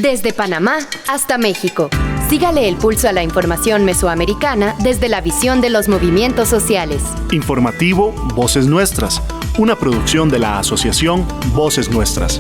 Desde Panamá hasta México. Sígale el pulso a la información mesoamericana desde la visión de los movimientos sociales. Informativo Voces Nuestras, una producción de la Asociación Voces Nuestras.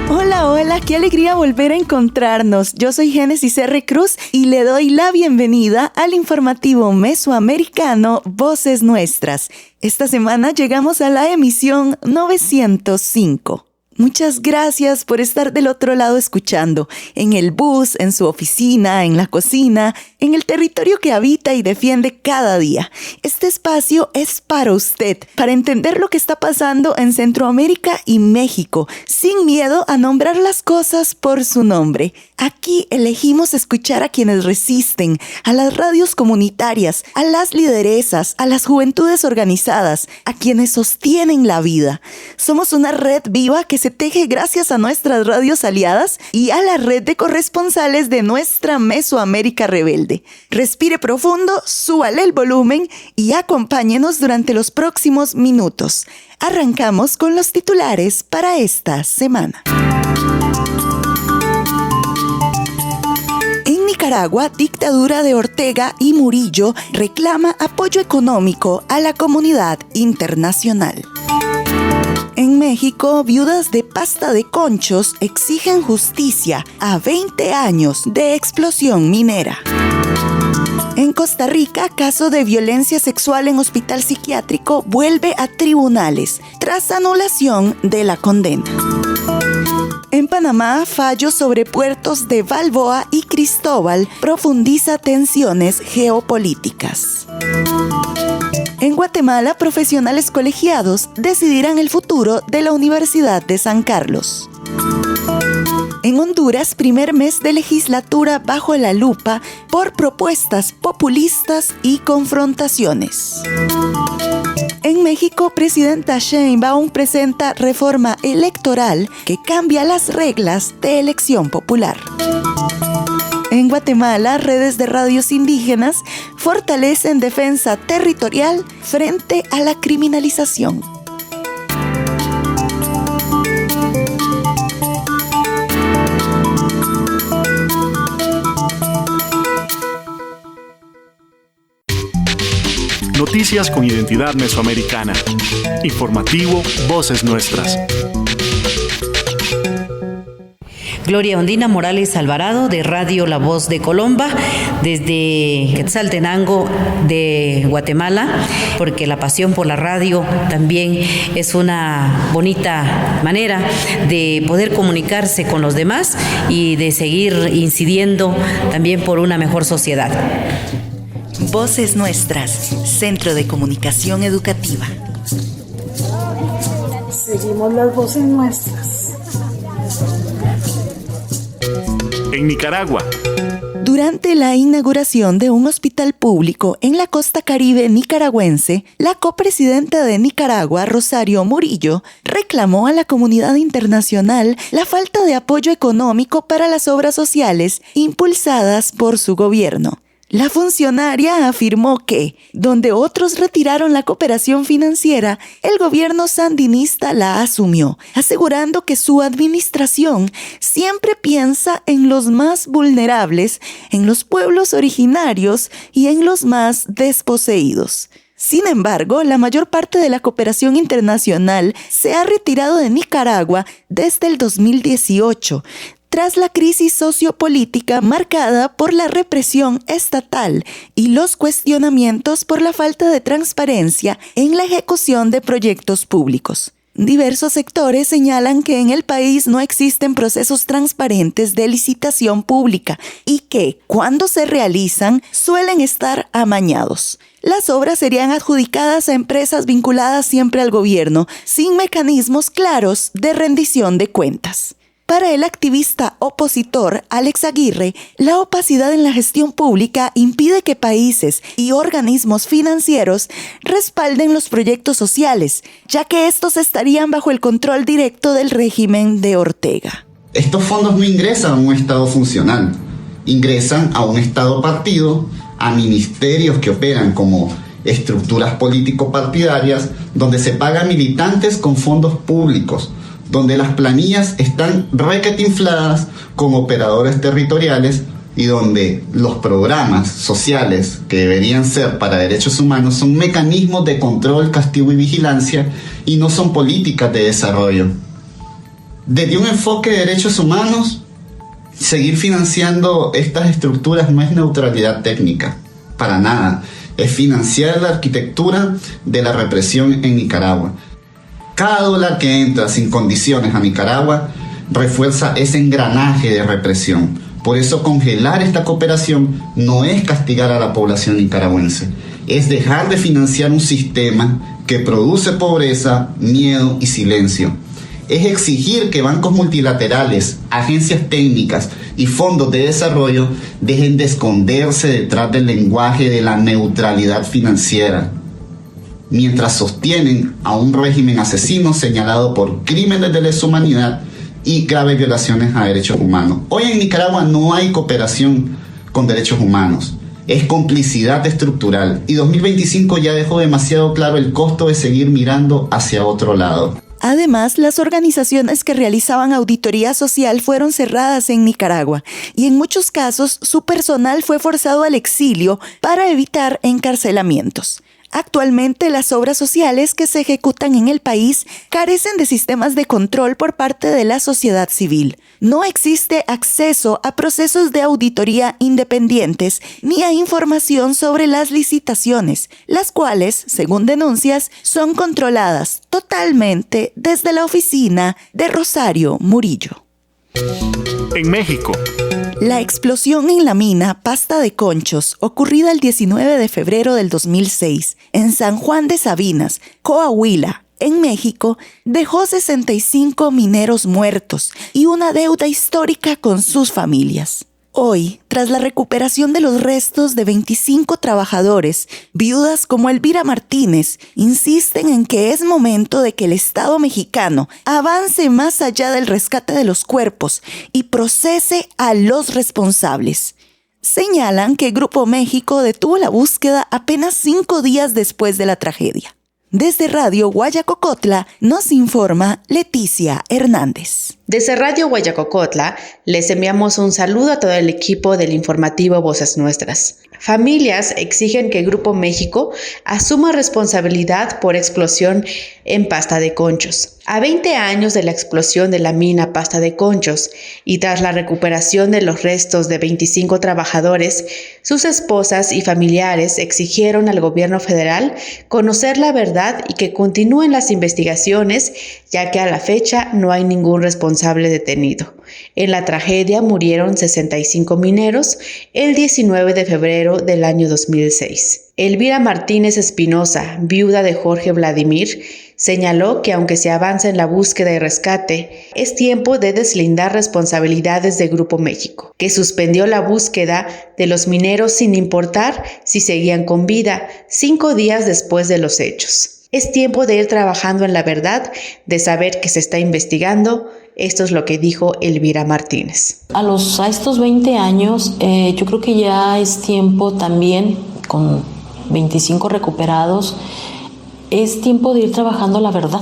Hola, hola, qué alegría volver a encontrarnos. Yo soy Génesis R. Cruz y le doy la bienvenida al informativo mesoamericano Voces Nuestras. Esta semana llegamos a la emisión 905. Muchas gracias por estar del otro lado escuchando, en el bus, en su oficina, en la cocina, en el territorio que habita y defiende cada día. Este espacio es para usted, para entender lo que está pasando en Centroamérica y México, sin miedo a nombrar las cosas por su nombre. Aquí elegimos escuchar a quienes resisten, a las radios comunitarias, a las lideresas, a las juventudes organizadas, a quienes sostienen la vida. Somos una red viva que se teje gracias a nuestras radios aliadas y a la red de corresponsales de nuestra Mesoamérica rebelde. Respire profundo, súbale el volumen y acompáñenos durante los próximos minutos. Arrancamos con los titulares para esta semana. En Nicaragua, dictadura de Ortega y Murillo reclama apoyo económico a la comunidad internacional. En México, viudas de Pasta de Conchos exigen justicia a 20 años de explosión minera. En Costa Rica, caso de violencia sexual en hospital psiquiátrico vuelve a tribunales tras anulación de la condena. En Panamá, fallo sobre puertos de Balboa y Cristóbal profundiza tensiones geopolíticas. En Guatemala, profesionales colegiados decidirán el futuro de la Universidad de San Carlos. En Honduras, primer mes de legislatura bajo la lupa por propuestas populistas y confrontaciones. En México, presidenta Sheinbaum presenta reforma electoral que cambia las reglas de elección popular. En Guatemala, redes de radios indígenas fortalecen defensa territorial frente a la criminalización. Noticias con identidad mesoamericana. Informativo Voces Nuestras. Gloria Ondina Morales Alvarado, de Radio La Voz de Colomba, desde Quetzaltenango de Guatemala, porque la pasión por la radio también es una bonita manera de poder comunicarse con los demás y de seguir incidiendo también por una mejor sociedad. Voces Nuestras, Centro de Comunicación Educativa. Seguimos las voces nuestras. En Nicaragua. Durante la inauguración de un hospital público en la costa caribe nicaragüense, la copresidenta de Nicaragua, Rosario Murillo, reclamó a la comunidad internacional la falta de apoyo económico para las obras sociales impulsadas por su gobierno. La funcionaria afirmó que, donde otros retiraron la cooperación financiera, el gobierno sandinista la asumió, asegurando que su administración siempre piensa en los más vulnerables, en los pueblos originarios y en los más desposeídos. Sin embargo, la mayor parte de la cooperación internacional se ha retirado de Nicaragua desde el 2018, tras la crisis sociopolítica marcada por la represión estatal y los cuestionamientos por la falta de transparencia en la ejecución de proyectos públicos. Diversos sectores señalan que en el país no existen procesos transparentes de licitación pública y que, cuando se realizan, suelen estar amañados. Las obras serían adjudicadas a empresas vinculadas siempre al gobierno, sin mecanismos claros de rendición de cuentas. Para el activista opositor Alex Aguirre, la opacidad en la gestión pública impide que países y organismos financieros respalden los proyectos sociales, ya que estos estarían bajo el control directo del régimen de Ortega. Estos fondos no ingresan a un Estado funcional, ingresan a un Estado partido, a ministerios que operan como estructuras político-partidarias, donde se pagan militantes con fondos públicos, donde las planillas están requetinfladas con operadores territoriales y donde los programas sociales que deberían ser para derechos humanos son mecanismos de control, castigo y vigilancia y no son políticas de desarrollo. Desde un enfoque de derechos humanos, seguir financiando estas estructuras no es neutralidad técnica, para nada. Es financiar la arquitectura de la represión en Nicaragua. Cada dólar que entra sin condiciones a Nicaragua refuerza ese engranaje de represión. Por eso congelar esta cooperación no es castigar a la población nicaragüense, es dejar de financiar un sistema que produce pobreza, miedo y silencio. Es exigir que bancos multilaterales, agencias técnicas y fondos de desarrollo dejen de esconderse detrás del lenguaje de la neutralidad financiera, mientras sostienen a un régimen asesino señalado por crímenes de lesa humanidad y graves violaciones a derechos humanos. Hoy en Nicaragua no hay cooperación con derechos humanos, es complicidad estructural, y 2025 ya dejó demasiado claro el costo de seguir mirando hacia otro lado. Además, las organizaciones que realizaban auditoría social fueron cerradas en Nicaragua y en muchos casos su personal fue forzado al exilio para evitar encarcelamientos. Actualmente, las obras sociales que se ejecutan en el país carecen de sistemas de control por parte de la sociedad civil. No existe acceso a procesos de auditoría independientes ni a información sobre las licitaciones, las cuales, según denuncias, son controladas totalmente desde la oficina de Rosario Murillo. En México, la explosión en la mina Pasta de Conchos, ocurrida el 19 de febrero del 2006 en San Juan de Sabinas, Coahuila, en México, dejó 65 mineros muertos y una deuda histórica con sus familias. Hoy, tras la recuperación de los restos de 25 trabajadores, viudas como Elvira Martínez insisten en que es momento de que el Estado mexicano avance más allá del rescate de los cuerpos y procese a los responsables. Señalan que Grupo México detuvo la búsqueda apenas 5 días después de la tragedia. Desde Radio Guayacocotla nos informa Leticia Hernández. Desde Radio Guayacocotla les enviamos un saludo a todo el equipo del informativo Voces Nuestras. Familias exigen que Grupo México asuma responsabilidad por explosión en Pasta de Conchos. A 20 años de la explosión de la mina Pasta de Conchos y tras la recuperación de los restos de 25 trabajadores, sus esposas y familiares exigieron al gobierno federal conocer la verdad y que continúen las investigaciones, ya que a la fecha no hay ningún responsable detenido. En la tragedia murieron 65 mineros el 19 de febrero del año 2006. Elvira Martínez Espinosa, viuda de Jorge Vladimir, señaló que aunque se avanza en la búsqueda y rescate, es tiempo de deslindar responsabilidades de Grupo México, que suspendió la búsqueda de los mineros sin importar si seguían con vida 5 días después de los hechos. Es tiempo de ir trabajando en la verdad, de saber que se está investigando. Esto es lo que dijo Elvira Martínez. A estos 20 años, yo creo que ya es tiempo también, con 25 recuperados, es tiempo de ir trabajando la verdad,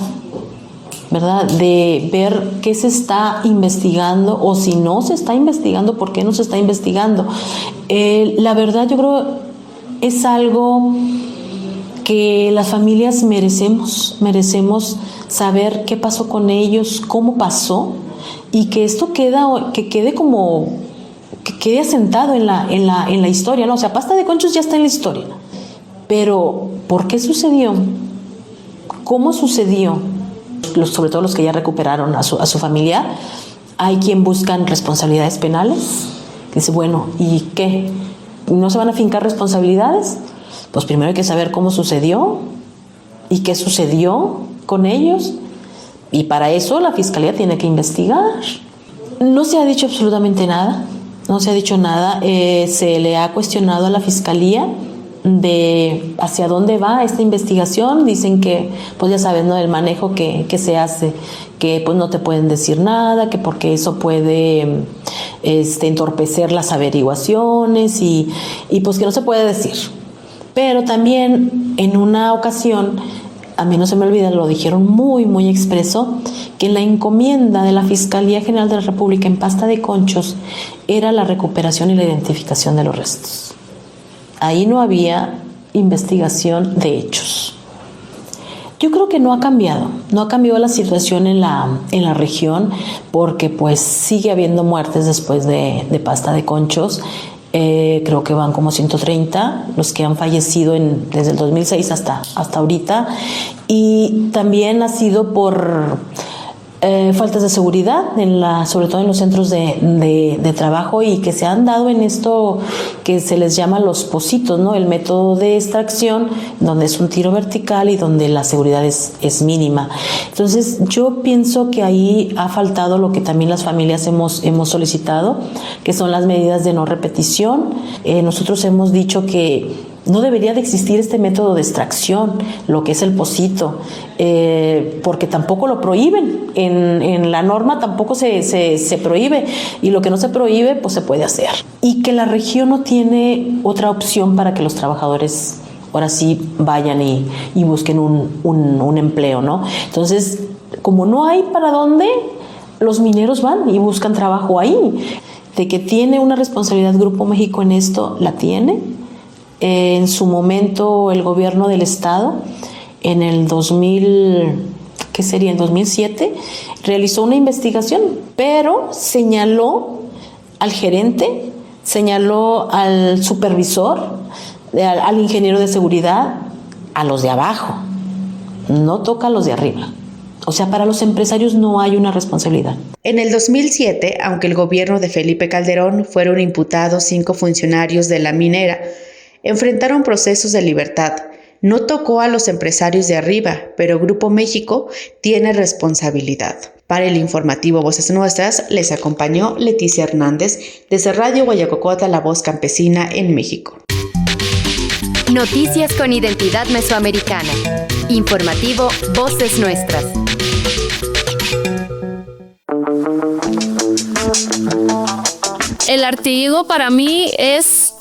¿verdad? De ver qué se está investigando o si no se está investigando, por qué no se está investigando. La verdad, yo creo, es algo que las familias merecemos saber qué pasó con ellos, cómo pasó, y que esto quede asentado en la historia, ¿no? O sea, Pasta de Conchos ya está en la historia, pero ¿por qué sucedió? ¿Cómo sucedió? Sobre todo los que ya recuperaron a su familiar, hay quien buscan responsabilidades penales, que dice, bueno, ¿y qué? ¿No se van a fincar responsabilidades? Pues primero hay que saber cómo sucedió y qué sucedió con ellos, y para eso la Fiscalía tiene que investigar. No se ha dicho absolutamente nada, se le ha cuestionado a la Fiscalía de hacia dónde va esta investigación. Dicen que, pues ya sabes, ¿no?, el manejo que se hace, que pues no te pueden decir nada, que porque eso puede entorpecer las averiguaciones y pues que no se puede decir. Pero también en una ocasión a mí no se me olvida, lo dijeron muy, muy expreso, que la encomienda de la Fiscalía General de la República en Pasta de Conchos era la recuperación y la identificación de los restos. Ahí no había investigación de hechos. Yo creo que no ha cambiado la situación en la región, porque pues sigue habiendo muertes después de Pasta de Conchos. Creo que van como 130 los que han fallecido desde el 2006 hasta ahorita, y también ha sido por faltas de seguridad, sobre todo en los centros de trabajo, y que se han dado en esto que se les llama los pocitos, ¿no? El método de extracción, donde es un tiro vertical y donde la seguridad es mínima. Entonces yo pienso que ahí ha faltado lo que también las familias hemos solicitado, que son las medidas de no repetición. Nosotros hemos dicho que no debería de existir este método de extracción, lo que es el pocito, porque tampoco lo prohíben. En la norma tampoco se prohíbe, y lo que no se prohíbe pues se puede hacer. Y que la región no tiene otra opción para que los trabajadores ahora sí vayan y busquen un empleo, ¿no? Entonces, como no hay para dónde, los mineros van y buscan trabajo ahí. De que tiene una responsabilidad Grupo México en esto, la tiene. En su momento el gobierno del estado en el 2007 realizó una investigación, pero señaló al gerente, señaló al supervisor, al ingeniero de seguridad, a los de abajo, no toca a los de arriba. O sea, para los empresarios no hay una responsabilidad. En el 2007, aunque el gobierno de Felipe Calderón fueron imputados 5 funcionarios de la minera, enfrentaron procesos de libertad. No tocó a los empresarios de arriba, pero Grupo México tiene responsabilidad. Para el informativo Voces Nuestras, les acompañó Leticia Hernández desde Radio Guayacocota, La Voz Campesina en México. Noticias con identidad mesoamericana. Informativo Voces Nuestras. El artigo para mí es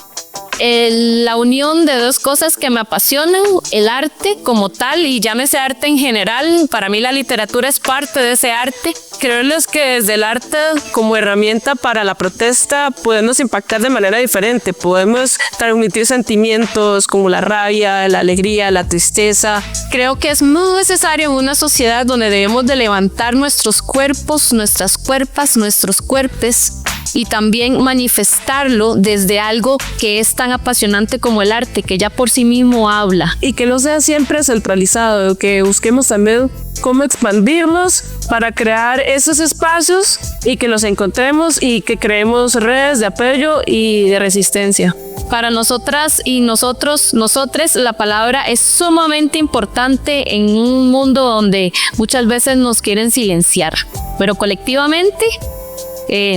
la unión de dos cosas que me apasionan: el arte como tal, y llámese arte en general. Para mí la literatura es parte de ese arte. Creerles que desde el arte como herramienta para la protesta podemos impactar de manera diferente, podemos transmitir sentimientos como la rabia, la alegría, la tristeza. Creo que es muy necesario en una sociedad donde debemos de levantar nuestros cuerpos, nuestras cuerpas, nuestros cuerpos, y también manifestarlo desde algo que es tan apasionante como el arte, que ya por sí mismo habla. Y que no sea siempre centralizado, que busquemos también cómo expandirlos para crear esos espacios y que nos encontremos y que creemos redes de apoyo y de resistencia. Para nosotras y nosotres, la palabra es sumamente importante en un mundo donde muchas veces nos quieren silenciar, pero colectivamente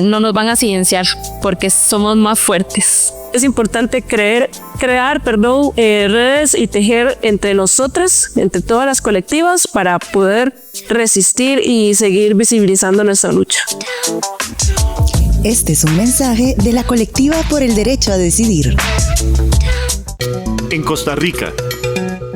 no nos van a silenciar porque somos más fuertes. Es importante crear redes y tejer entre nosotras, entre todas las colectivas, para poder resistir y seguir visibilizando nuestra lucha. Este es un mensaje de la Colectiva por el Derecho a Decidir. En Costa Rica.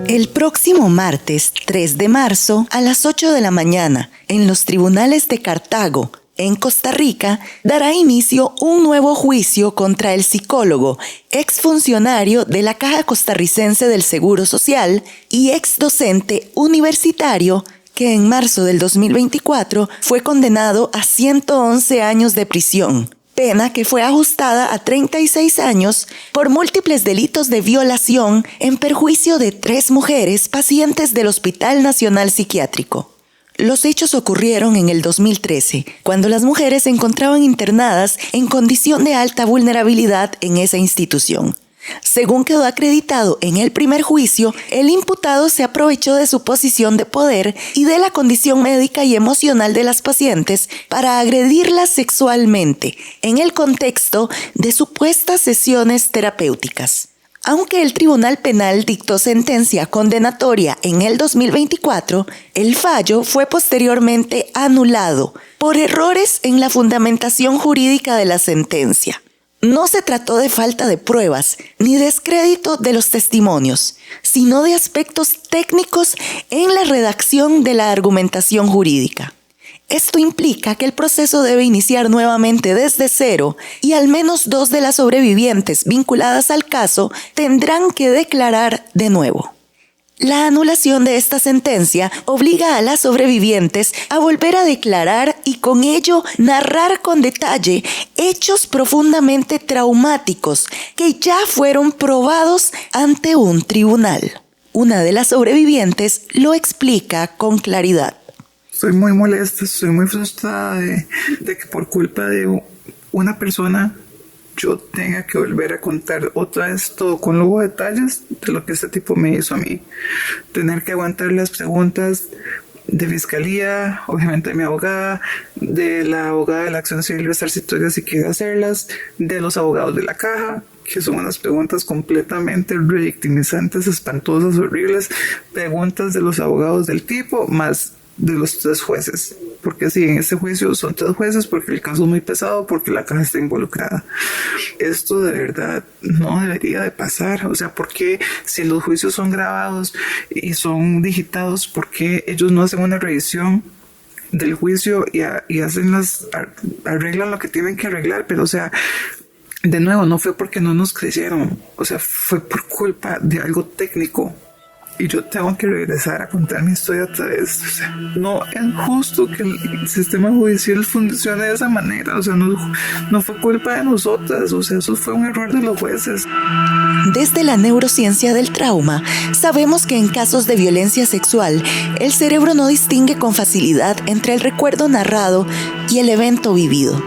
El próximo martes 3 de marzo a las 8 de la mañana, en los tribunales de Cartago, en Costa Rica, dará inicio un nuevo juicio contra el psicólogo, exfuncionario de la Caja Costarricense del Seguro Social y exdocente universitario que en marzo del 2024 fue condenado a 111 años de prisión, pena que fue ajustada a 36 años por múltiples delitos de violación en perjuicio de 3 mujeres pacientes del Hospital Nacional Psiquiátrico. Los hechos ocurrieron en el 2013, cuando las mujeres se encontraban internadas en condición de alta vulnerabilidad en esa institución. Según quedó acreditado en el primer juicio, el imputado se aprovechó de su posición de poder y de la condición médica y emocional de las pacientes para agredirlas sexualmente en el contexto de supuestas sesiones terapéuticas. Aunque el Tribunal Penal dictó sentencia condenatoria en el 2024, el fallo fue posteriormente anulado por errores en la fundamentación jurídica de la sentencia. No se trató de falta de pruebas ni descrédito de los testimonios, sino de aspectos técnicos en la redacción de la argumentación jurídica. Esto implica que el proceso debe iniciar nuevamente desde cero y al menos 2 de las sobrevivientes vinculadas al caso tendrán que declarar de nuevo. La anulación de esta sentencia obliga a las sobrevivientes a volver a declarar y con ello narrar con detalle hechos profundamente traumáticos que ya fueron probados ante un tribunal. Una de las sobrevivientes lo explica con claridad. Estoy muy molesta, estoy muy frustrada de que por culpa de una persona yo tenga que volver a contar otra vez todo con lujo de detalles de lo que este tipo me hizo a mí. Tener que aguantar las preguntas de fiscalía, obviamente de mi abogada, de la abogada de la acción civil resarcitoria si quiere hacerlas, de los abogados de la caja, que son unas preguntas completamente revictimizantes, espantosas, horribles, preguntas de los abogados del tipo, más de los 3 jueces, porque sí, en este juicio son 3 jueces porque el caso es muy pesado, porque la caja está involucrada. Esto de verdad no debería de pasar. O sea, ¿por qué si los juicios son grabados y son digitados, por qué ellos no hacen una revisión del juicio y hacen arreglan lo que tienen que arreglar? Pero o sea, de nuevo, no fue porque no nos creyeron, o sea, fue por culpa de algo técnico. Y yo tengo que regresar a contar mi historia otra vez. O sea, no es justo que el sistema judicial funcione de esa manera. O sea, no fue culpa de nosotras. O sea, eso fue un error de los jueces. Desde la neurociencia del trauma, sabemos que en casos de violencia sexual, el cerebro no distingue con facilidad entre el recuerdo narrado y el evento vivido.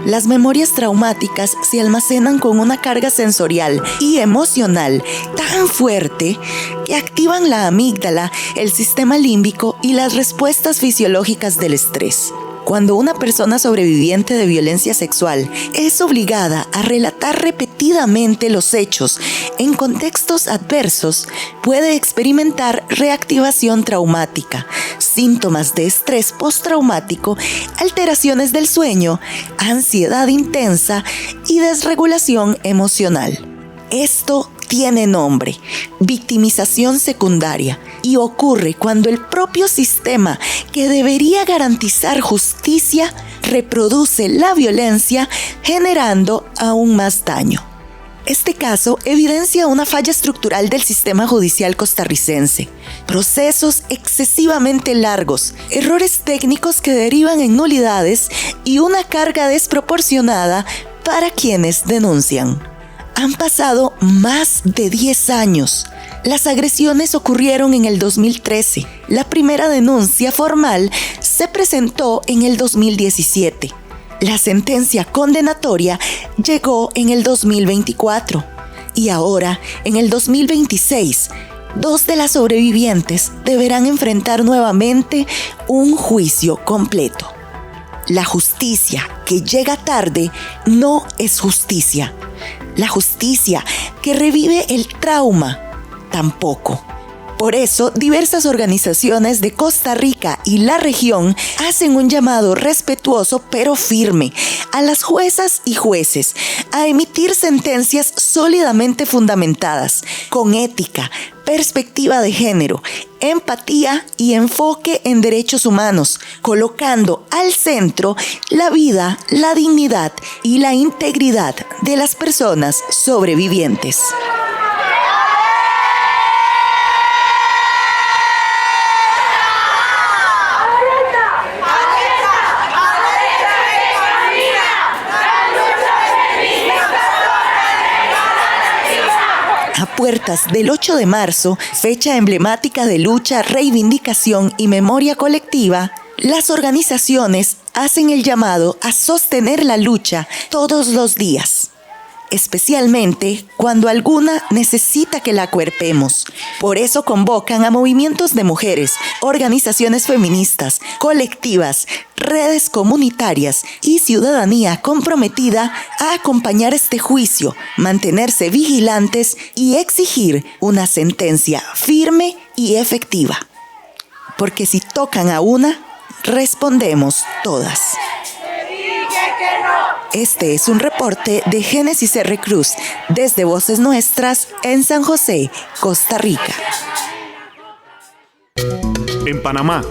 Las memorias traumáticas se almacenan con una carga sensorial y emocional tan fuerte que activan la amígdala, el sistema límbico y las respuestas fisiológicas del estrés. Cuando una persona sobreviviente de violencia sexual es obligada a relatar repetidamente los hechos en contextos adversos, puede experimentar reactivación traumática, síntomas de estrés postraumático, alteraciones del sueño, ansiedad intensa y desregulación emocional. Esto tiene nombre, victimización secundaria, y ocurre cuando el propio sistema que debería garantizar justicia reproduce la violencia, generando aún más daño. Este caso evidencia una falla estructural del sistema judicial costarricense, procesos excesivamente largos, errores técnicos que derivan en nulidades y una carga desproporcionada para quienes denuncian. Han pasado más de 10 años. Las agresiones ocurrieron en el 2013. La primera denuncia formal se presentó en el 2017. La sentencia condenatoria llegó en el 2024. Y ahora, en el 2026, 2 de las sobrevivientes deberán enfrentar nuevamente un juicio completo. La justicia que llega tarde no es justicia. La justicia que revive el trauma, tampoco. Por eso, diversas organizaciones de Costa Rica y la región hacen un llamado respetuoso pero firme a las juezas y jueces a emitir sentencias sólidamente fundamentadas, con ética, perspectiva de género, empatía y enfoque en derechos humanos, colocando al centro la vida, la dignidad y la integridad de las personas sobrevivientes. A puertas del 8 de marzo, fecha emblemática de lucha, reivindicación y memoria colectiva, las organizaciones hacen el llamado a sostener la lucha todos los días, especialmente cuando alguna necesita que la acuerpemos. Por eso convocan a movimientos de mujeres, organizaciones feministas, colectivas, redes comunitarias y ciudadanía comprometida a acompañar este juicio, mantenerse vigilantes y exigir una sentencia firme y efectiva. Porque si tocan a una, respondemos todas. ¡Que diga que no! Este es un reporte de Génesis R. Cruz desde Voces Nuestras en San José, Costa Rica. En Panamá.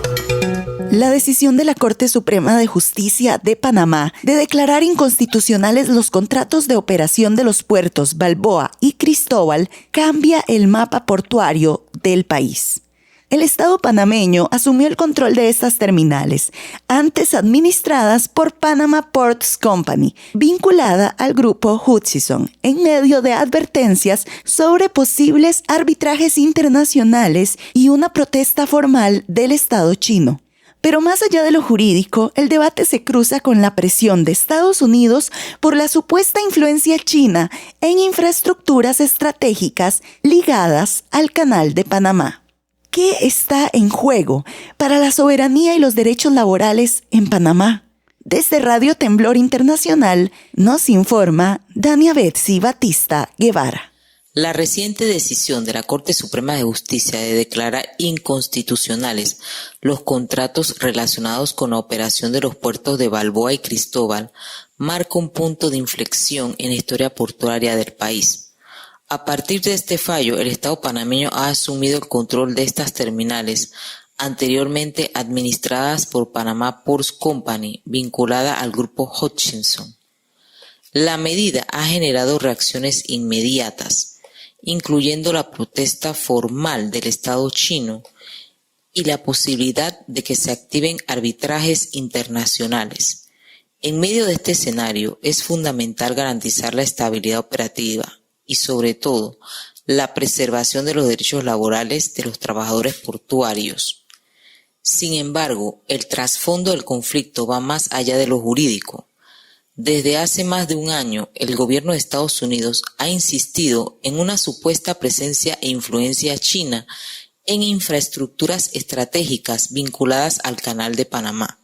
La decisión de la Corte Suprema de Justicia de Panamá de declarar inconstitucionales los contratos de operación de los puertos Balboa y Cristóbal cambia el mapa portuario del país. El Estado panameño asumió el control de estas terminales, antes administradas por Panama Ports Company, vinculada al grupo Hutchison, en medio de advertencias sobre posibles arbitrajes internacionales y una protesta formal del Estado chino. Pero más allá de lo jurídico, el debate se cruza con la presión de Estados Unidos por la supuesta influencia china en infraestructuras estratégicas ligadas al Canal de Panamá. ¿Qué está en juego para la soberanía y los derechos laborales en Panamá? Desde Radio Temblor Internacional nos informa Dania Betsy Batista Guevara. La reciente decisión de la Corte Suprema de Justicia de declarar inconstitucionales los contratos relacionados con la operación de los puertos de Balboa y Cristóbal marca un punto de inflexión en la historia portuaria del país. A partir de este fallo, el Estado panameño ha asumido el control de estas terminales, anteriormente administradas por Panama Ports Company, vinculada al grupo Hutchison. La medida ha generado reacciones inmediatas, incluyendo la protesta formal del Estado chino y la posibilidad de que se activen arbitrajes internacionales. En medio de este escenario, es fundamental garantizar la estabilidad operativa y, sobre todo, la preservación de los derechos laborales de los trabajadores portuarios. Sin embargo, el trasfondo del conflicto va más allá de lo jurídico. Desde hace más de un año, el gobierno de Estados Unidos ha insistido en una supuesta presencia e influencia china en infraestructuras estratégicas vinculadas al Canal de Panamá.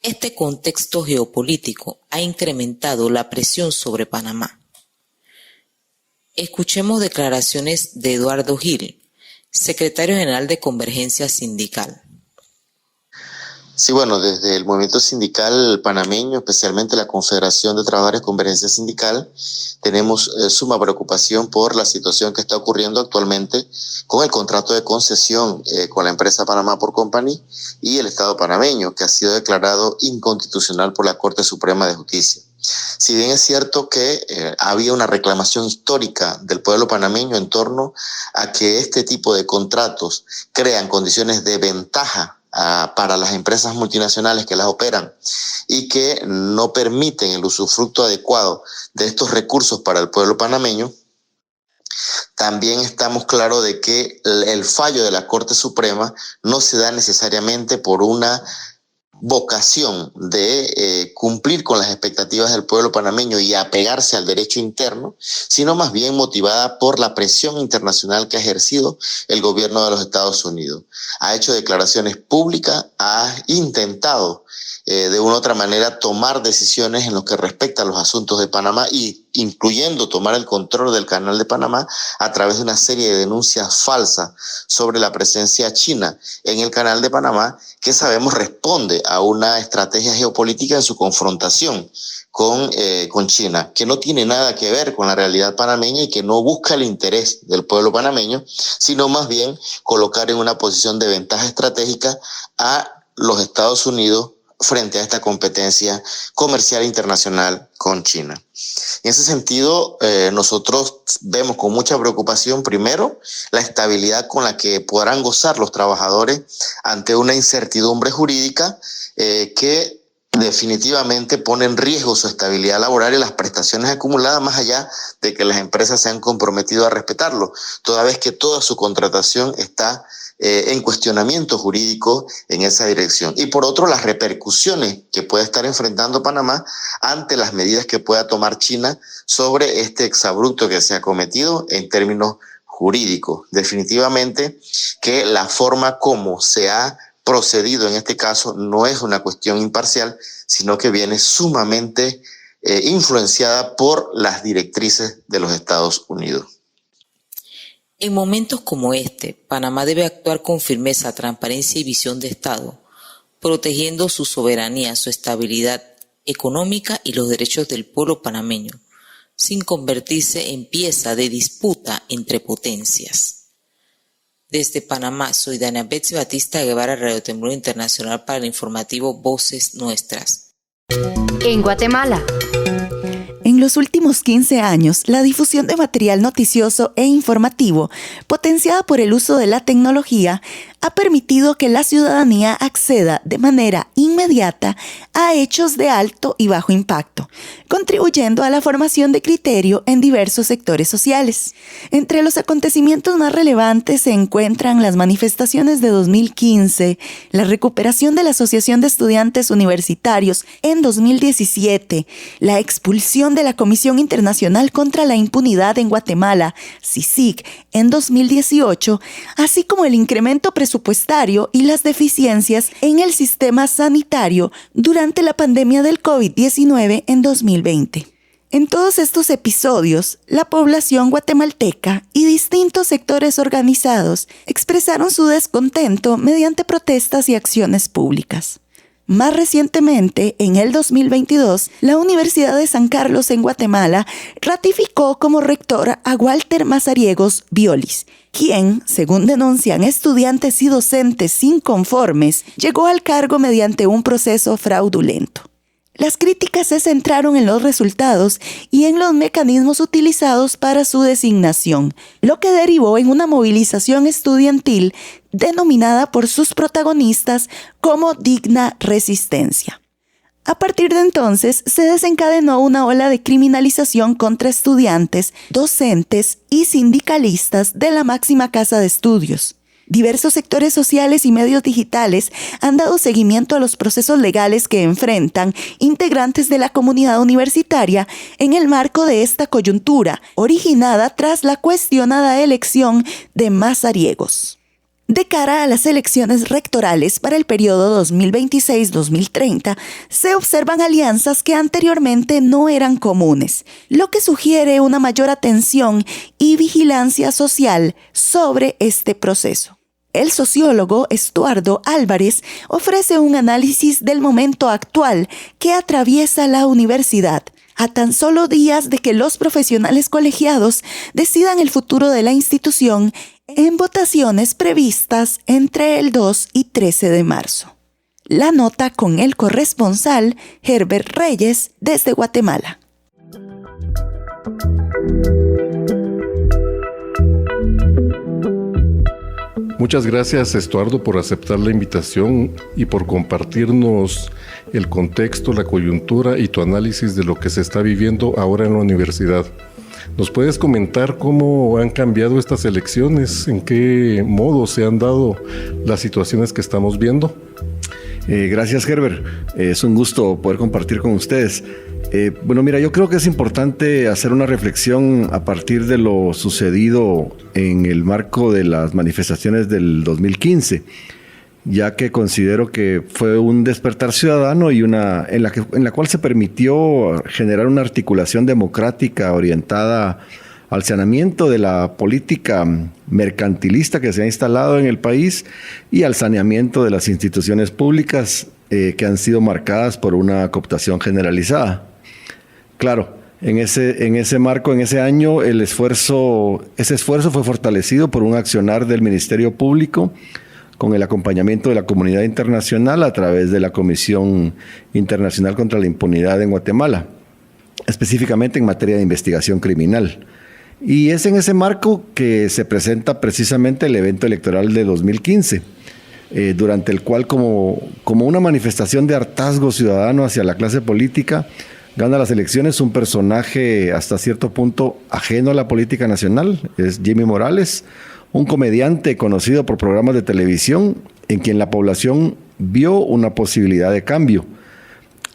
Este contexto geopolítico ha incrementado la presión sobre Panamá. Escuchemos declaraciones de Eduardo Gil, secretario general de Convergencia Sindical. Sí, bueno, desde el movimiento sindical panameño, especialmente la Confederación de Trabajadores de Convergencia Sindical, tenemos suma preocupación por la situación que está ocurriendo actualmente con el contrato de concesión con la empresa Panama Ports Company y el Estado panameño, que ha sido declarado inconstitucional por la Corte Suprema de Justicia. Si bien es cierto que había una reclamación histórica del pueblo panameño en torno a que este tipo de contratos crean condiciones de ventaja para las empresas multinacionales que las operan y que no permiten el usufructo adecuado de estos recursos para el pueblo panameño, también estamos claros de que el fallo de la Corte Suprema no se da necesariamente por una vocación de cumplir con las expectativas del pueblo panameño y apegarse al derecho interno, sino más bien motivada por la presión internacional que ha ejercido el gobierno de los Estados Unidos. Ha hecho declaraciones públicas, ha intentado de una u otra manera tomar decisiones en lo que respecta a los asuntos de Panamá y incluyendo tomar el control del Canal de Panamá a través de una serie de denuncias falsas sobre la presencia china en el Canal de Panamá, que sabemos responde a una estrategia geopolítica en su confrontación con China, que no tiene nada que ver con la realidad panameña y que no busca el interés del pueblo panameño, sino más bien colocar en una posición de ventaja estratégica a los Estados Unidos frente a esta competencia comercial internacional con China. En ese sentido, nosotros vemos con mucha preocupación, primero, la estabilidad con la que podrán gozar los trabajadores ante una incertidumbre jurídica que definitivamente pone en riesgo su estabilidad laboral y las prestaciones acumuladas, más allá de que las empresas se han comprometido a respetarlo, toda vez que toda su contratación está en cuestionamiento jurídico en esa dirección. Y por otro, las repercusiones que puede estar enfrentando Panamá ante las medidas que pueda tomar China sobre este exabrupto que se ha cometido en términos jurídicos. Definitivamente que la forma como se ha procedido en este caso no es una cuestión imparcial, sino que viene sumamente influenciada por las directrices de los Estados Unidos. En momentos como este, Panamá debe actuar con firmeza, transparencia y visión de Estado, protegiendo su soberanía, su estabilidad económica y los derechos del pueblo panameño, sin convertirse en pieza de disputa entre potencias. Desde Panamá, soy Dana Betsy Batista Guevara, Radio Temblor Internacional, para el informativo Voces Nuestras. En Guatemala. En los últimos 15 años, la difusión de material noticioso e informativo, potenciada por el uso de la tecnología, ha permitido que la ciudadanía acceda de manera inmediata a hechos de alto y bajo impacto, contribuyendo a la formación de criterio en diversos sectores sociales. Entre los acontecimientos más relevantes se encuentran las manifestaciones de 2015, la recuperación de la Asociación de Estudiantes Universitarios en 2017, la expulsión de la Comisión Internacional contra la Impunidad en Guatemala, CICIG, en 2018, así como el incremento presupuestario y las deficiencias en el sistema sanitario durante la pandemia del COVID-19 en 2020. En todos estos episodios, la población guatemalteca y distintos sectores organizados expresaron su descontento mediante protestas y acciones públicas. Más recientemente, en el 2022, la Universidad de San Carlos en Guatemala ratificó como rector a Walter Mazariegos Violis, quien, según denuncian estudiantes y docentes inconformes, llegó al cargo mediante un proceso fraudulento. Las críticas se centraron en los resultados y en los mecanismos utilizados para su designación, lo que derivó en una movilización estudiantil denominada por sus protagonistas como Digna Resistencia. A partir de entonces, se desencadenó una ola de criminalización contra estudiantes, docentes y sindicalistas de la máxima casa de estudios. Diversos sectores sociales y medios digitales han dado seguimiento a los procesos legales que enfrentan integrantes de la comunidad universitaria en el marco de esta coyuntura, originada tras la cuestionada elección de Mazariegos. De cara a las elecciones rectorales para el periodo 2026-2030, se observan alianzas que anteriormente no eran comunes, lo que sugiere una mayor atención y vigilancia social sobre este proceso. El sociólogo Estuardo Álvarez ofrece un análisis del momento actual que atraviesa la universidad, a tan solo días de que los profesionales colegiados decidan el futuro de la institución en votaciones previstas entre el 2 y 13 de marzo. La nota con el corresponsal Herbert Reyes desde Guatemala. Muchas gracias, Estuardo, por aceptar la invitación y por compartirnos el contexto, la coyuntura y tu análisis de lo que se está viviendo ahora en la universidad. ¿Nos puedes comentar cómo han cambiado estas elecciones? ¿En qué modo se han dado las situaciones que estamos viendo? Gracias, Herbert. Es un gusto poder compartir con ustedes. Bueno, mira, yo creo que es importante hacer una reflexión a partir de lo sucedido en el marco de las manifestaciones del 2015, ya que considero que fue un despertar ciudadano y en la cual se permitió generar una articulación democrática orientada al saneamiento de la política mercantilista que se ha instalado en el país y al saneamiento de las instituciones públicas que han sido marcadas por una cooptación generalizada. Claro, en ese marco, en ese año, ese esfuerzo fue fortalecido por un accionar del Ministerio Público con el acompañamiento de la comunidad internacional a través de la Comisión Internacional contra la Impunidad en Guatemala, específicamente en materia de investigación criminal. Y es en ese marco que se presenta precisamente el evento electoral de 2015, durante el cual, como una manifestación de hartazgo ciudadano hacia la clase política, gana las elecciones un personaje hasta cierto punto ajeno a la política nacional, es Jimmy Morales, un comediante conocido por programas de televisión en quien la población vio una posibilidad de cambio.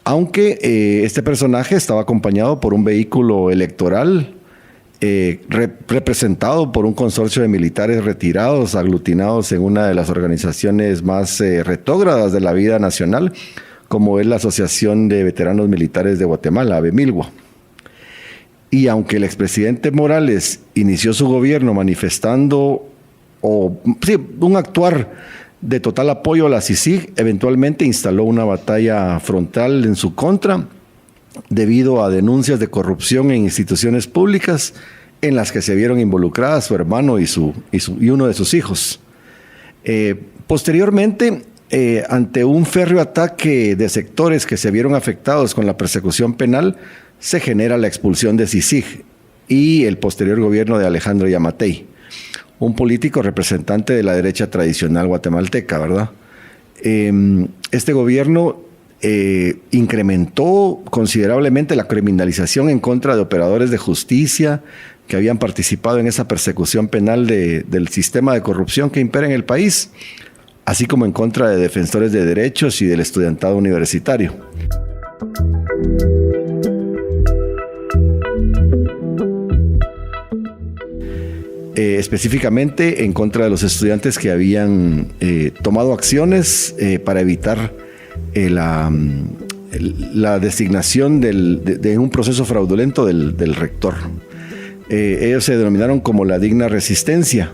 Aunque este personaje estaba acompañado por un vehículo electoral representado por un consorcio de militares retirados, aglutinados en una de las organizaciones más retrógradas de la vida nacional, como es la Asociación de Veteranos Militares de Guatemala, AVEMILGUA. Y aunque el expresidente Morales inició su gobierno manifestando un actuar de total apoyo a la CICIG, eventualmente instaló una batalla frontal en su contra debido a denuncias de corrupción en instituciones públicas en las que se vieron involucradas su hermano y uno de sus hijos. Posteriormente, ante un férreo ataque de sectores que se vieron afectados con la persecución penal, se genera la expulsión de CICIG y el posterior gobierno de Alejandro Yamatei, un político representante de la derecha tradicional guatemalteca, ¿verdad? Este gobierno incrementó considerablemente la criminalización en contra de operadores de justicia que habían participado en esa persecución penal del sistema de corrupción que impera en el país, así como en contra de defensores de derechos y del estudiantado universitario. Específicamente en contra de los estudiantes que habían tomado acciones para evitar la designación de un proceso fraudulento del rector. Ellos se denominaron como la digna resistencia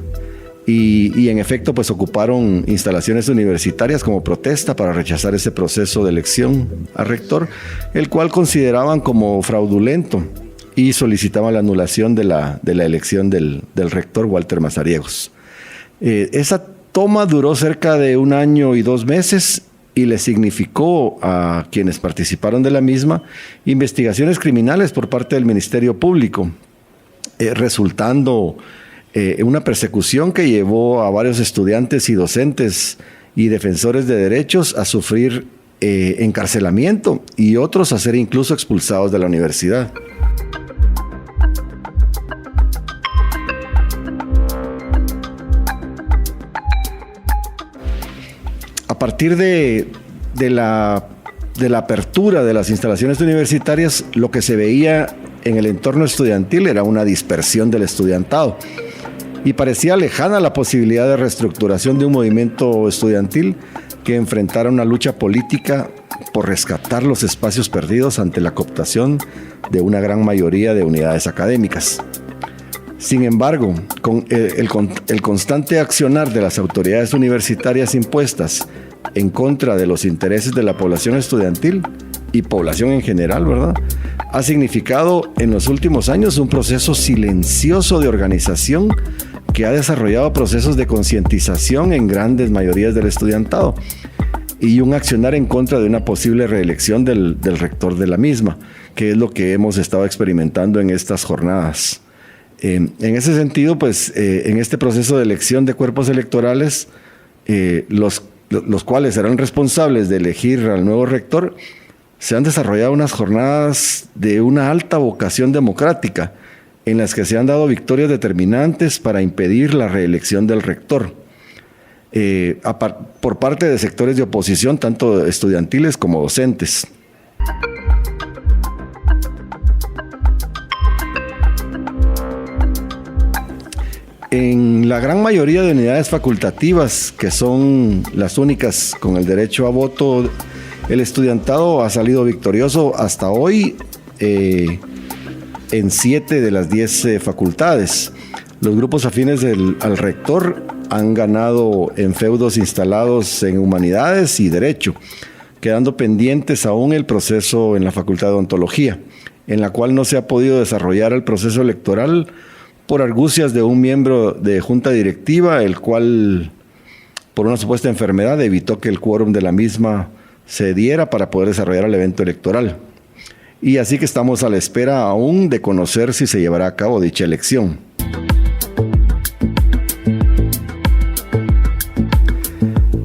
y en efecto pues ocuparon instalaciones universitarias como protesta para rechazar ese proceso de elección a rector, el cual consideraban como fraudulento y solicitaban la anulación de la elección del rector Walter Mazariegos. Esa toma duró cerca de 1 año y 2 meses y le significó a quienes participaron de la misma investigaciones criminales por parte del Ministerio Público, resultando una persecución que llevó a varios estudiantes y docentes y defensores de derechos a sufrir encarcelamiento y otros a ser incluso expulsados de la universidad. A partir de la apertura de las instalaciones universitarias, lo que se veía en el entorno estudiantil era una dispersión del estudiantado y parecía lejana la posibilidad de reestructuración de un movimiento estudiantil que enfrentara una lucha política por rescatar los espacios perdidos ante la cooptación de una gran mayoría de unidades académicas. Sin embargo, con el constante accionar de las autoridades universitarias impuestas en contra de los intereses de la población estudiantil y población en general, ¿verdad?, ha significado en los últimos años un proceso silencioso de organización que ha desarrollado procesos de concientización en grandes mayorías del estudiantado y un accionar en contra de una posible reelección del rector de la misma, que es lo que hemos estado experimentando en estas jornadas. En ese sentido, pues, en este proceso de elección de cuerpos electorales, los cuales serán responsables de elegir al nuevo rector, se han desarrollado unas jornadas de una alta vocación democrática, en las que se han dado victorias determinantes para impedir la reelección del rector, por parte de sectores de oposición, tanto estudiantiles como docentes. En la gran mayoría de unidades facultativas, que son las únicas con el derecho a voto, el estudiantado ha salido victorioso hasta hoy en 7 de las 10 facultades. Los grupos afines al rector han ganado en feudos instalados en humanidades y derecho, quedando pendientes aún el proceso en la Facultad de Odontología, en la cual no se ha podido desarrollar el proceso electoral por argucias de un miembro de junta directiva, el cual, por una supuesta enfermedad, evitó que el quórum de la misma se diera para poder desarrollar el evento electoral. Y así que estamos a la espera aún de conocer si se llevará a cabo dicha elección.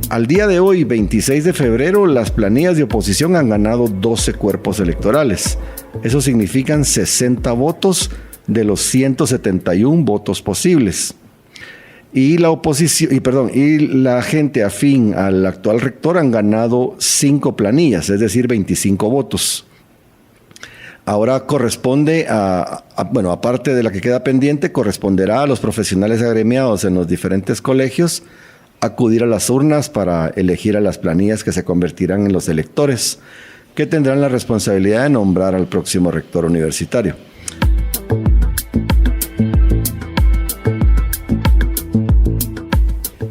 Al día de hoy, 26 de febrero, las planillas de oposición han ganado 12 cuerpos electorales. Eso significan 60 votos de los 171 votos posibles. Y la gente afín al actual rector han ganado 5 planillas, es decir, 25 votos. Ahora corresponde aparte de la que queda pendiente, corresponderá a los profesionales agremiados en los diferentes colegios acudir a las urnas para elegir a las planillas que se convertirán en los electores, que tendrán la responsabilidad de nombrar al próximo rector universitario.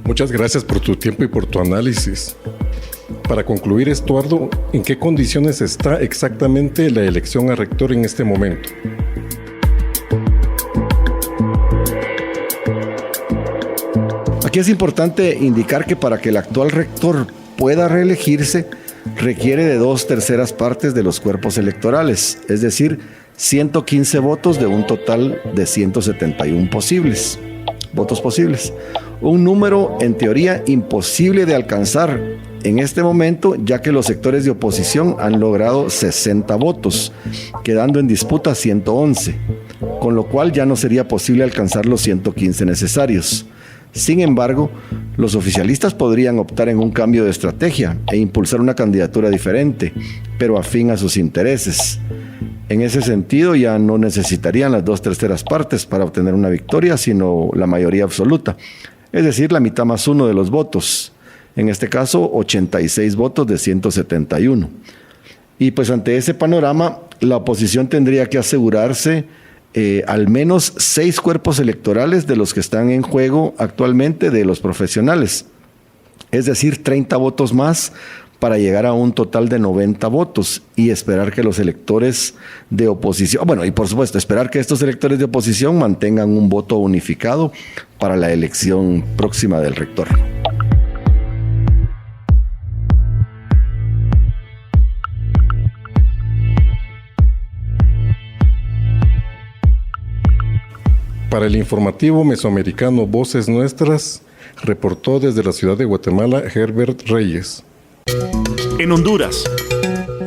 Muchas gracias por tu tiempo y por tu análisis. Para concluir, Estuardo, ¿en qué condiciones está exactamente la elección a rector en este momento? Aquí es importante indicar que para que el actual rector pueda reelegirse, requiere de 2/3 partes de los cuerpos electorales, es decir, 115 votos de un total de 171 votos posibles. Un número, en teoría, imposible de alcanzar en este momento, ya que los sectores de oposición han logrado 60 votos, quedando en disputa 111, con lo cual ya no sería posible alcanzar los 115 necesarios. Sin embargo, los oficialistas podrían optar en un cambio de estrategia e impulsar una candidatura diferente, pero afín a sus intereses. En ese sentido, ya no necesitarían las 2/3 partes para obtener una victoria, sino la mayoría absoluta, es decir, la mitad más uno de los votos. En este caso, 86 votos de 171. Y pues ante ese panorama, la oposición tendría que asegurarse al menos 6 cuerpos electorales de los que están en juego actualmente de los profesionales, es decir, 30 votos más para llegar a un total de 90 votos y esperar que los electores de oposición, y por supuesto, esperar que estos electores de oposición mantengan un voto unificado para la elección próxima del rector. Para el informativo mesoamericano Voces Nuestras, reportó desde la ciudad de Guatemala Herbert Reyes. En Honduras.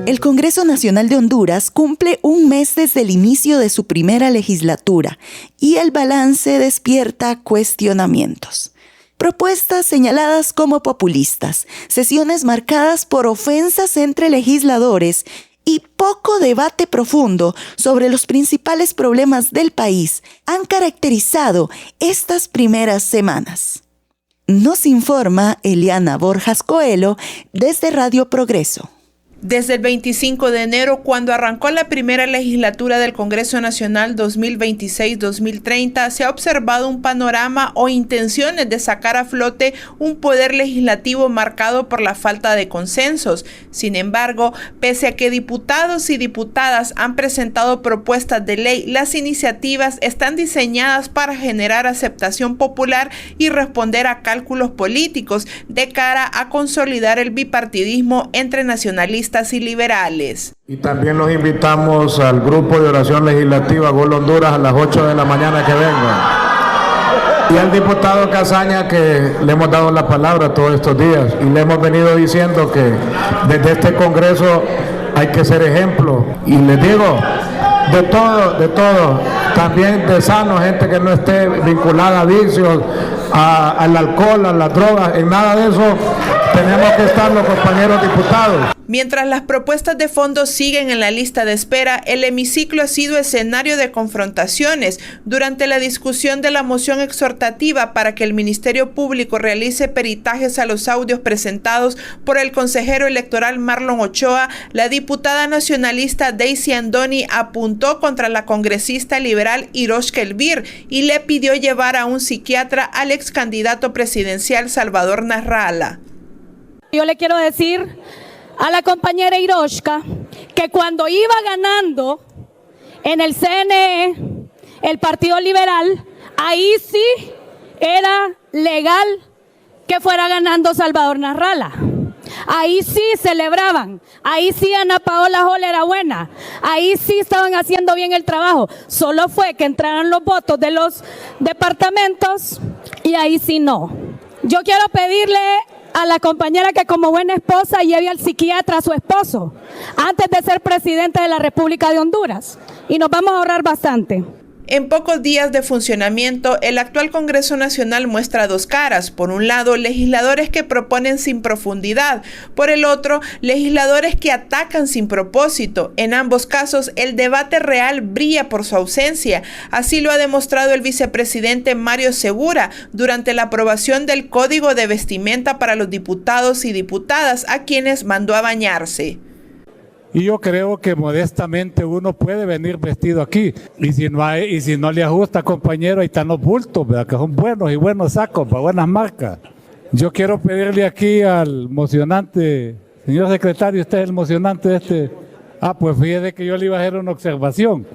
El Congreso Nacional de Honduras cumple un mes desde el inicio de su primera legislatura y el balance despierta cuestionamientos. Propuestas señaladas como populistas, sesiones marcadas por ofensas entre legisladores y poco debate profundo sobre los principales problemas del país han caracterizado estas primeras semanas. Nos informa Eliana Borjas Coelho desde Radio Progreso. Desde el 25 de enero, cuando arrancó la primera legislatura del Congreso Nacional 2026-2030, se ha observado un panorama o intenciones de sacar a flote un poder legislativo marcado por la falta de consensos. Sin embargo, pese a que diputados y diputadas han presentado propuestas de ley, las iniciativas están diseñadas para generar aceptación popular y responder a cálculos políticos de cara a consolidar el bipartidismo entre nacionalistas y liberales. Y también los invitamos al grupo de oración legislativa Gol Honduras a las 8 de la mañana que vengan. Y al diputado Casaña, que le hemos dado la palabra todos estos días y le hemos venido diciendo que desde este Congreso hay que ser ejemplo. Y les digo, de todo, también de sano, gente que no esté vinculada a vicios, al alcohol, a las drogas, en nada de eso tenemos que estar los compañeros diputados. Mientras las propuestas de fondo siguen en la lista de espera, el hemiciclo ha sido escenario de confrontaciones durante la discusión de la moción exhortativa para que el Ministerio Público realice peritajes a los audios presentados por el consejero electoral Marlon Ochoa. La diputada nacionalista Daisy Andoni apuntó contra la congresista liberal Hiroshka Elvir y le pidió llevar a un psiquiatra al ex candidato presidencial Salvador Nasralla. Yo le quiero decir a la compañera Hiroshka que cuando iba ganando en el CNE el Partido Liberal, ahí sí era legal que fuera ganando Salvador Nasralla. Ahí sí celebraban, ahí sí Ana Paola Hall era buena, ahí sí estaban haciendo bien el trabajo. Solo fue que entraran los votos de los departamentos y ahí sí no. Yo quiero pedirle a la compañera que como buena esposa lleve al psiquiatra a su esposo antes de ser presidente de la República de Honduras y nos vamos a ahorrar bastante. En pocos días de funcionamiento, el actual Congreso Nacional muestra dos caras. Por un lado, legisladores que proponen sin profundidad. Por el otro, legisladores que atacan sin propósito. En ambos casos, el debate real brilla por su ausencia. Así lo ha demostrado el vicepresidente Mario Segura durante la aprobación del Código de Vestimenta para los diputados y diputadas, a quienes mandó a bañarse. Y yo creo que modestamente uno puede venir vestido aquí. Y si no le ajusta, compañero, ahí están los bultos, ¿verdad? Que son buenos y buenos sacos, para buenas marcas. Yo quiero pedirle aquí al mocionante Señor secretario, usted es el emocionante de este. Pues fíjese que yo le iba a hacer una observación.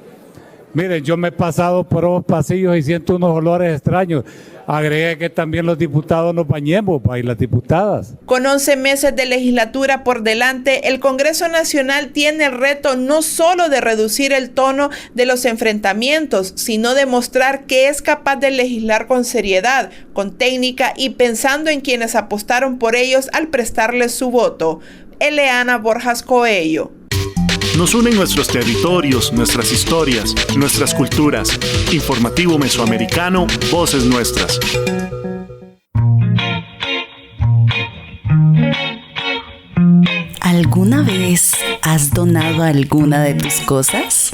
Miren, yo me he pasado por los pasillos y siento unos olores extraños. Agregué que también los diputados nos bañemos, y las diputadas. Con 11 meses de legislatura por delante, el Congreso Nacional tiene el reto no solo de reducir el tono de los enfrentamientos, sino de mostrar que es capaz de legislar con seriedad, con técnica y pensando en quienes apostaron por ellos al prestarles su voto. Eleana Borjas Coello. Nos unen nuestros territorios, nuestras historias, nuestras culturas. Informativo Mesoamericano, Voces Nuestras. ¿Alguna vez has donado alguna de tus cosas?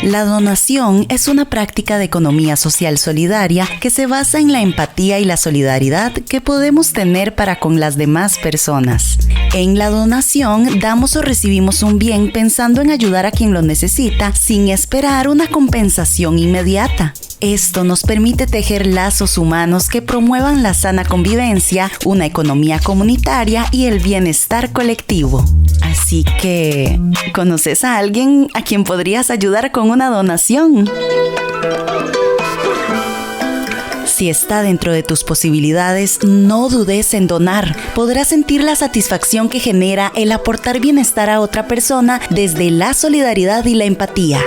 La donación es una práctica de economía social solidaria que se basa en la empatía y la solidaridad que podemos tener para con las demás personas. En la donación damos o recibimos un bien pensando en ayudar a quien lo necesita sin esperar una compensación inmediata. Esto nos permite tejer lazos humanos que promuevan la sana convivencia, una economía comunitaria y el bienestar colectivo. Así que, ¿conoces a alguien a quien podrías ayudar con una donación? Si está dentro de tus posibilidades, no dudes en donar. Podrás sentir la satisfacción que genera el aportar bienestar a otra persona desde la solidaridad y la empatía.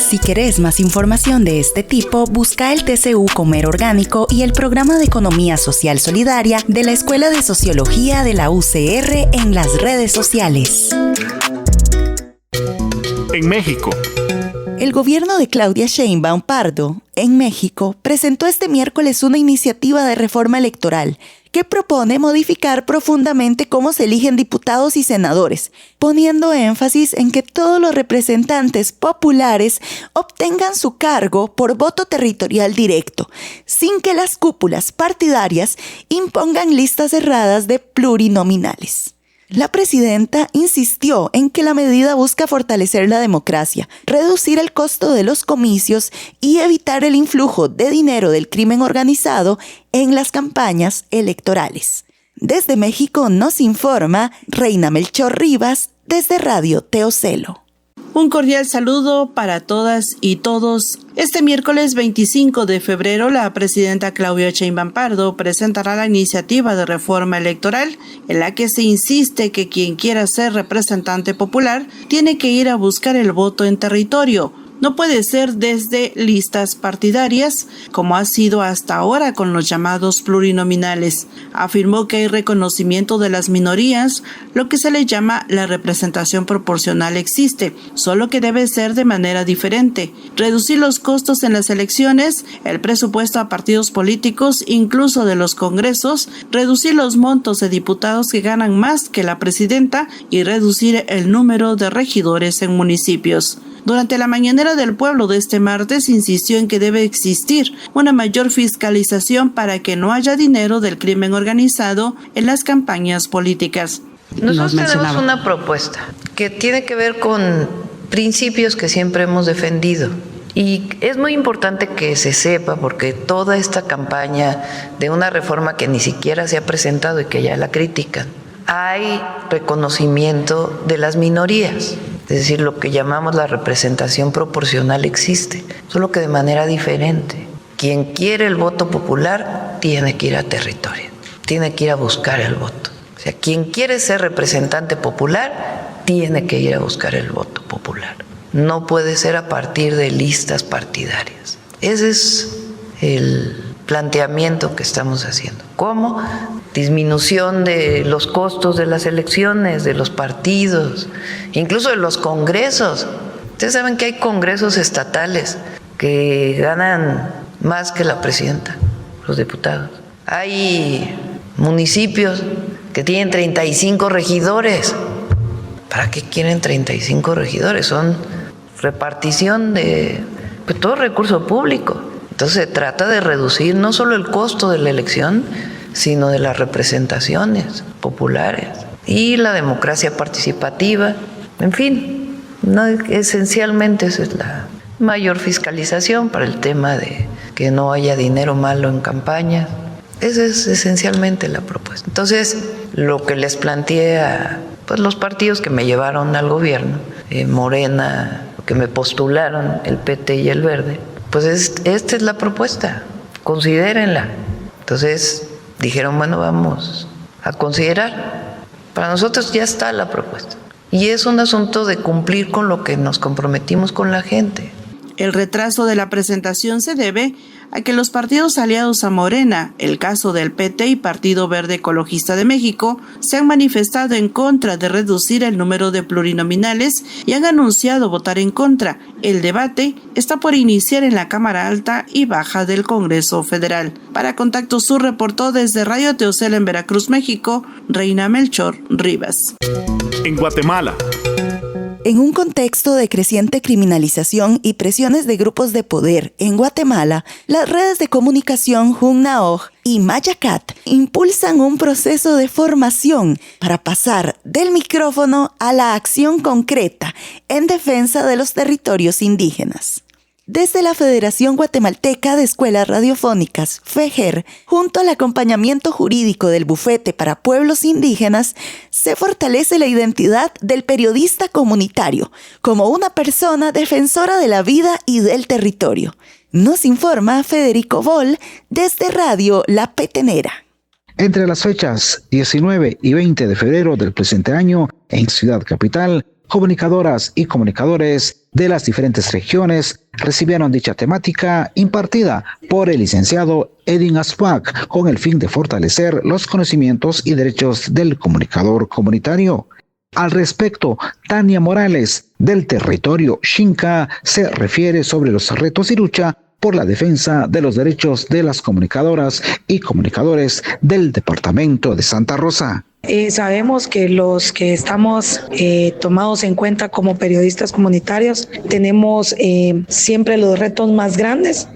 Si querés más información de este tipo, busca el TCU Comer Orgánico y el Programa de Economía Social Solidaria de la Escuela de Sociología de la UCR en las redes sociales. En México. El gobierno de Claudia Sheinbaum Pardo, en México, presentó este miércoles una iniciativa de reforma electoral que propone modificar profundamente cómo se eligen diputados y senadores, poniendo énfasis en que todos los representantes populares obtengan su cargo por voto territorial directo, sin que las cúpulas partidarias impongan listas cerradas de plurinominales. La presidenta insistió en que la medida busca fortalecer la democracia, reducir el costo de los comicios y evitar el influjo de dinero del crimen organizado en las campañas electorales. Desde México nos informa Reina Melchor Rivas desde Radio Teocelo. Un cordial saludo para todas y todos. Este miércoles 25 de febrero, la presidenta Claudia Sheinbaum Pardo presentará la iniciativa de reforma electoral en la que se insiste que quien quiera ser representante popular tiene que ir a buscar el voto en territorio. No puede ser desde listas partidarias, como ha sido hasta ahora con los llamados plurinominales. Afirmó que hay reconocimiento de las minorías, lo que se le llama la representación proporcional existe, solo que debe ser de manera diferente. Reducir los costos en las elecciones, el presupuesto a partidos políticos, incluso de los congresos, reducir los montos de diputados que ganan más que la presidenta y reducir el número de regidores en municipios. Durante la mañanera del pueblo de este martes insistió en que debe existir una mayor fiscalización para que no haya dinero del crimen organizado en las campañas políticas. Nosotros tenemos una propuesta que tiene que ver con principios que siempre hemos defendido. Y es muy importante que se sepa, porque toda esta campaña de una reforma que ni siquiera se ha presentado y que ya la critican, hay reconocimiento de las minorías. Es decir, lo que llamamos la representación proporcional existe, solo que de manera diferente. Quien quiere el voto popular tiene que ir a territorio, tiene que ir a buscar el voto. O sea, quien quiere ser representante popular tiene que ir a buscar el voto popular. No puede ser a partir de listas partidarias. Ese es el planteamiento que estamos haciendo. ¿Cómo? Disminución de los costos de las elecciones, de los partidos, incluso de los congresos. Ustedes saben que hay congresos estatales que ganan más que la presidenta, los diputados. Hay municipios que tienen 35 regidores. ¿Para qué quieren 35 regidores? Son repartición de todo recurso público. Entonces se trata de reducir no solo el costo de la elección, sino de las representaciones populares y la democracia participativa. En fin, esencialmente esa es la mayor fiscalización para el tema de que no haya dinero malo en campañas. Esa es esencialmente la propuesta. Entonces, lo que les planteé a los partidos que me llevaron al gobierno, Morena, que me postularon, el PT y el Verde, pues esta es la propuesta, considérenla. Entonces dijeron, bueno, vamos a considerar. Para nosotros ya está la propuesta. Y es un asunto de cumplir con lo que nos comprometimos con la gente. El retraso de la presentación se debe a que los partidos aliados a Morena, el caso del PT y Partido Verde Ecologista de México, se han manifestado en contra de reducir el número de plurinominales y han anunciado votar en contra. El debate está por iniciar en la Cámara Alta y Baja del Congreso Federal. Para Contacto Sur reportó desde Radio Teocel en Veracruz, México, Reina Melchor Rivas. En Guatemala. En un contexto de creciente criminalización y presiones de grupos de poder en Guatemala, las redes de comunicación Junnaoj y Mayacat impulsan un proceso de formación para pasar del micrófono a la acción concreta en defensa de los territorios indígenas. Desde la Federación Guatemalteca de Escuelas Radiofónicas, FEGER, junto al acompañamiento jurídico del Bufete para Pueblos Indígenas, se fortalece la identidad del periodista comunitario como una persona defensora de la vida y del territorio. Nos informa Federico Boll desde Radio La Petenera. Entre las fechas 19 y 20 de febrero del presente año, en Ciudad Capital, comunicadoras y comunicadores de las diferentes regiones recibieron dicha temática impartida por el licenciado Edwin Aspac con el fin de fortalecer los conocimientos y derechos del comunicador comunitario. Al respecto, Tania Morales, del territorio Xinca, se refiere sobre los retos y lucha por la defensa de los derechos de las comunicadoras y comunicadores del departamento de Santa Rosa. Sabemos que los que estamos tomados en cuenta como periodistas comunitarios tenemos siempre los retos más grandes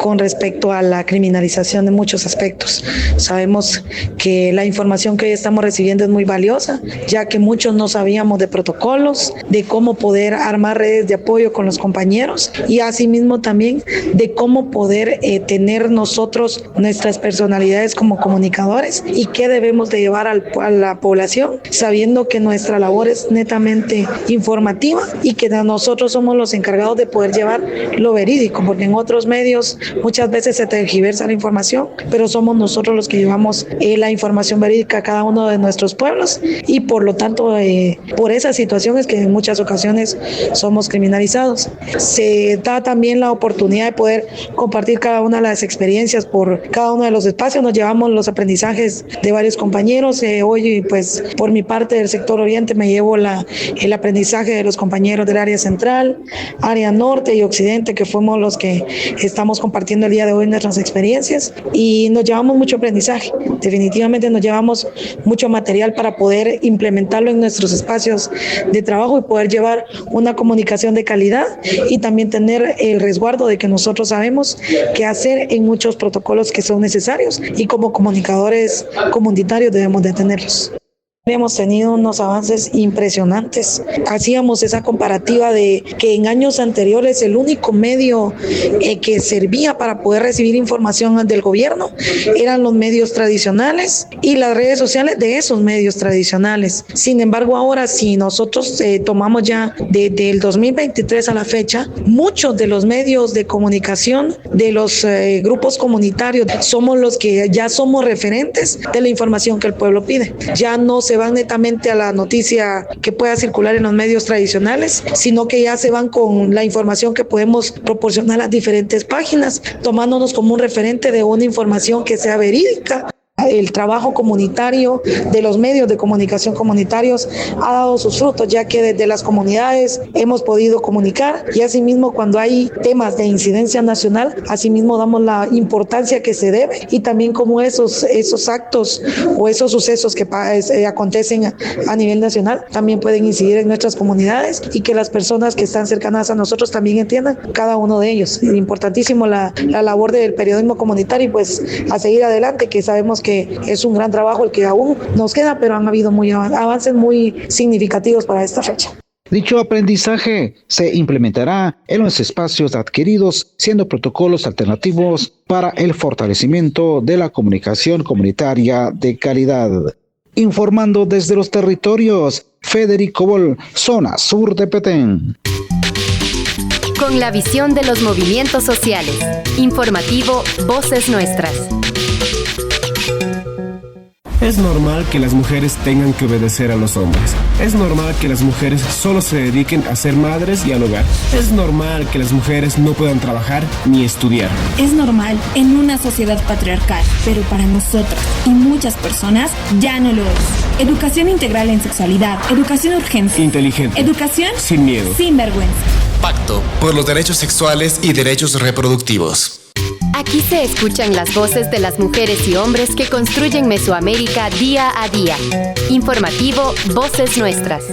con respecto a la criminalización de muchos aspectos. Sabemos que la información que hoy estamos recibiendo es muy valiosa, ya que muchos no sabíamos de protocolos, de cómo poder armar redes de apoyo con los compañeros y asimismo también de cómo poder tener nosotros nuestras personalidades como comunicadores y qué debemos de llevar a la población, sabiendo que nuestra labor es netamente informativa y que nosotros somos los encargados de poder llevar lo verídico, porque en otros medios muchas veces se tergiversa la información, pero somos nosotros los que llevamos la información verídica a cada uno de nuestros pueblos y por lo tanto por esas situaciones que en muchas ocasiones somos criminalizados. Se da también la oportunidad de poder compartir cada una de las experiencias por cada uno de los espacios, nos llevamos los aprendizajes de varios compañeros. Hoy pues por mi parte del sector oriente me llevo el aprendizaje de los compañeros del área central, área norte y occidente, que fuimos los que estamos compartiendo el día de hoy nuestras experiencias y nos llevamos mucho aprendizaje. Definitivamente nos llevamos mucho material para poder implementarlo en nuestros espacios de trabajo y poder llevar una comunicación de calidad y también tener el resguardo de que nosotros sabemos qué hacer en muchos protocolos que son necesarios y como comunicadores comunitarios debemos de tenerlos. Hemos tenido unos avances impresionantes. Hacíamos esa comparativa de que en años anteriores el único medio que servía para poder recibir información del gobierno eran los medios tradicionales y las redes sociales de esos medios tradicionales. Sin embargo, ahora si nosotros tomamos ya desde el 2023 a la fecha, muchos de los medios de comunicación de los grupos comunitarios somos los que ya somos referentes de la información que el pueblo pide. Ya no se van netamente a la noticia que pueda circular en los medios tradicionales, sino que ya se van con la información que podemos proporcionar a las diferentes páginas, tomándonos como un referente de una información que sea verídica. El trabajo comunitario de los medios de comunicación comunitarios ha dado sus frutos, ya que desde las comunidades hemos podido comunicar y asimismo cuando hay temas de incidencia nacional, asimismo damos la importancia que se debe y también como esos actos o esos sucesos que acontecen a nivel nacional también pueden incidir en nuestras comunidades y que las personas que están cercanas a nosotros también entiendan cada uno de ellos. Es importantísimo la labor del periodismo comunitario y pues a seguir adelante, que sabemos que es un gran trabajo el que aún nos queda, pero han habido avances muy significativos para esta fecha. Dicho aprendizaje se implementará en los espacios adquiridos, siendo protocolos alternativos para el fortalecimiento de la comunicación comunitaria de calidad. Informando desde los territorios, Federico Bol, zona sur de Petén. Con la visión de los movimientos sociales. Informativo Voces Nuestras. Es normal que las mujeres tengan que obedecer a los hombres. Es normal que las mujeres solo se dediquen a ser madres y al hogar. Es normal que las mujeres no puedan trabajar ni estudiar. Es normal en una sociedad patriarcal, pero para nosotras y muchas personas ya no lo es. Educación integral en sexualidad, educación urgente, inteligente, educación sin miedo, sin vergüenza. Pacto por los derechos sexuales y derechos reproductivos. Aquí se escuchan las voces de las mujeres y hombres que construyen Mesoamérica día a día. Informativo Voces Nuestras.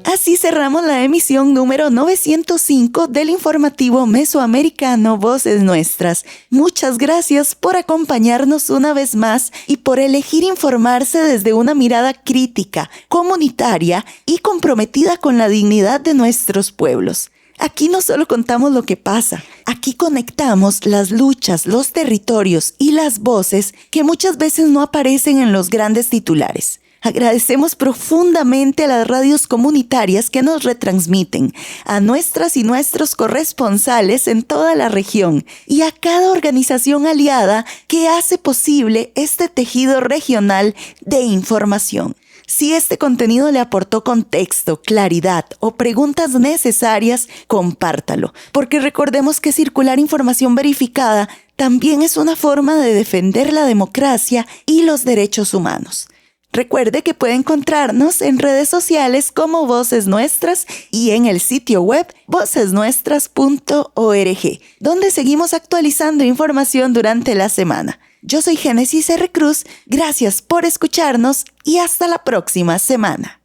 Así cerramos la emisión número 905 del informativo mesoamericano Voces Nuestras. Muchas gracias por acompañarnos una vez más y por elegir informarse desde una mirada crítica, comunitaria y comprometida con la dignidad de nuestros pueblos. Aquí no solo contamos lo que pasa, aquí conectamos las luchas, los territorios y las voces que muchas veces no aparecen en los grandes titulares. Agradecemos profundamente a las radios comunitarias que nos retransmiten, a nuestras y nuestros corresponsales en toda la región y a cada organización aliada que hace posible este tejido regional de información. Si este contenido le aportó contexto, claridad o preguntas necesarias, compártalo, porque recordemos que circular información verificada también es una forma de defender la democracia y los derechos humanos. Recuerde que puede encontrarnos en redes sociales como Voces Nuestras y en el sitio web vocesnuestras.org, donde seguimos actualizando información durante la semana. Yo soy Génesis R. Cruz, gracias por escucharnos y hasta la próxima semana.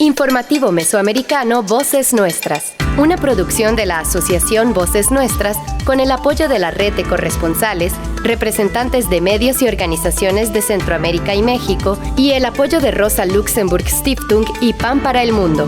Informativo Mesoamericano Voces Nuestras, una producción de la Asociación Voces Nuestras con el apoyo de la Red de Corresponsales, representantes de medios y organizaciones de Centroamérica y México y el apoyo de Rosa Luxemburg Stiftung y Pan para el Mundo.